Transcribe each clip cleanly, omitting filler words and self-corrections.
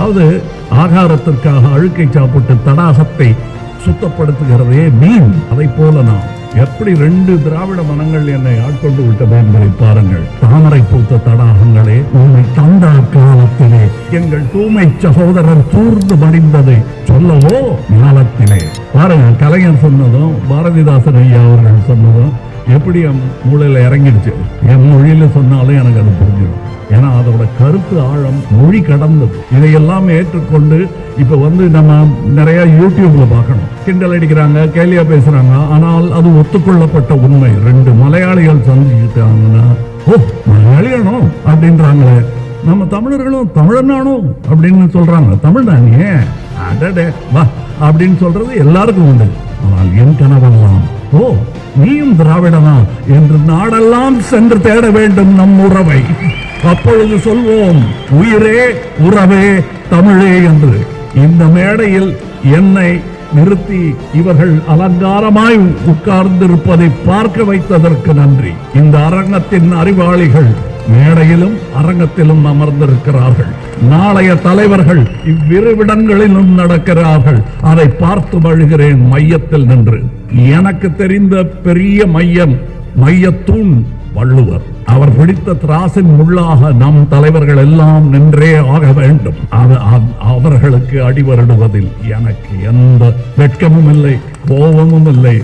அதாவது ஆகாரத்திற்காக அழுக்கை சாப்பிட்டு தடாகத்தை சுத்தப்படுத்துகிறதே மீன். அதை போல நாம் எப்படி 2 திராவிட மனங்கள் என்னை ஆட்கொண்டு விட்டது என்பதை பாருங்கள். தாமரை பூத்த தடாகங்களே, உண்மை தந்த காலத்திலே எங்கள் தூய்மை சகோதரர் தூர்ந்து மடிந்ததை சொல்லவோ ஞானத்திலே. பாருங்க, கலைஞர் சொன்னதும் பாரதிதாசன் ஐயா அவர்கள் சொன்னதும் எப்படி என் மூளையில இறங்கிடுச்சு. என் மொழியில சொன்னாலும் எனக்கு அது புரிஞ்சிடும். ஏன்னா அதோட கருத்து ஆழம் மொழி கடந்தது. இதையெல்லாம் ஏற்றுக்கொண்டு இப்ப நம்ம நிறைய யூடியூப்ல பார்க்கணும். கிண்டல் அடிக்கிறாங்க, கேலியா பேசுறாங்க. ஆனால் அது ஒத்துக்கொள்ளப்பட்ட உண்மை. 2 மலையாளிகள் சந்திச்சுட்டாங்கன்னா, ஓ மலையாளியானோ அப்படின்றாங்களே, நம்ம தமிழர்களும் தமிழனானோ அப்படின்னு சொல்றாங்க. தமிழ்தானே அடடே வா அப்படின்னு சொல்றது எல்லாருக்கும் உண்டு. ஆனால் என் கனவெல்லாம், ஓ நீயும் திராவிடனா என்று நாடெல்லாம் சென்று தேட வேண்டும் நம் உறவை. அப்பொழுது சொல்வோம் உயிரே உறவே தமிழே என்று. இந்த மேடையில் என்னை நிறுத்தி இவர்கள் அலங்காரமாய் உட்கார்ந்திருப்பதை பார்க்க வைத்ததற்கு நன்றி. இந்த அரங்கத்தின் அறிவாளிகள் மேடையிலும் அரங்கத்திலும் அமர்ந்திருக்கிறார்கள். நாளைய தலைவர்கள் இவ்விருவிடங்களிலும் நடக்கிறார்கள். அதை பார்த்து வழுகிறேன் மையத்தில் நின்று. எனக்கு தெரிந்த பெரிய மையத்தூண் வள்ளுவர். அவர் பிடித்த திராசின் முள்ளாக நம் தலைவர்கள் எல்லாம் நின்றே ஆக வேண்டும். அவர்களுக்கு அடிவருடுவதில் எனக்கு எந்த வெட்கமும் இல்லை, கோபமும் இல்லை,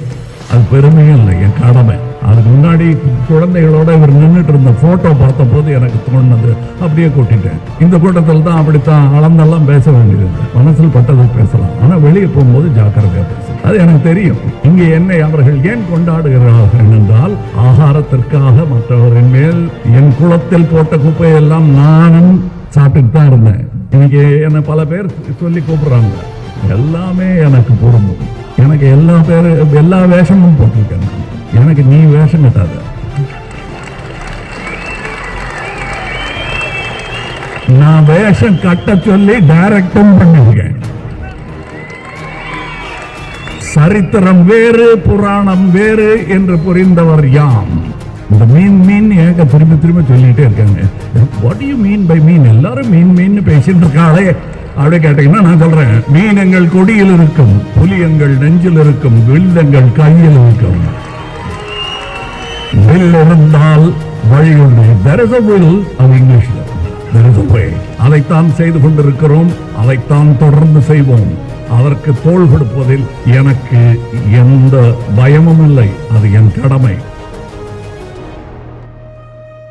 அது பெருமையும் இல்லை, என் கடமை. அதுக்கு முன்னாடி குழந்தைகளோட இவர் நின்றுட்டு இருந்த போட்டோ பார்த்த போது எனக்கு தோணுது, அப்படியே கூட்டிட்டேன். இந்த கூட்டத்தில் தான் அப்படித்தான் அளந்தெல்லாம் பேச வேண்டியது. மனசில் பட்டது பேசலாம், ஆனா வெளியே போகும்போது ஜாக்கிரதையா பேசலாம். அது எனக்கு தெரியும். இங்கே என்னை அவர்கள் ஏன் கொண்டாடுகிறார்கள் என்றால், ஆகாரத்திற்காக மற்றவரின் மேல் என் குளத்தில் போட்ட குப்பையெல்லாம் நானும் சாப்பிட்டு தான் இருந்தேன். இன்னைக்கு என்னை பல பேர் சொல்லி கூப்பிடுறாங்க. எல்லாமே எனக்கு பொருந்தும். எனக்கு எல்லா வேஷமும் போட்டிருக்கேன். எனக்கு நீ வேஷம் கட்டாத. நான் வேஷம் கட்ட சொல்லி டைரக்டும் பண்ணிருக்கேன். சரித்திரம் வேறு புராணம் வேறு என்று புரிந்தவர் யாம். இந்த மீன் ஏக திரும்ப சொல்லிட்டே இருக்காங்க. வாட் யூ மீன் பை மீன்? எல்லாரும் மீன் பேசிட்டு இருக்காளே அப்படி கேட்டீங்கன்னா நான் சொல்றேன், மீன் எங்கள் கொடியில் இருக்கும், புலி எங்கள் நெஞ்சில் இருக்கும், வில் எங்கள் கையில் இருக்கும். வில் இருந்தால் வழி உண்டு. There is a will of English. There is a way. அதைத்தான் செய்து கொண்டிருக்கிறோம், அதைத்தான் தொடர்ந்து செய்வோம். அதற்கு தோள் கொடுப்பதில் எனக்கு எந்த பயமும் இல்லை. அது என் கடமை.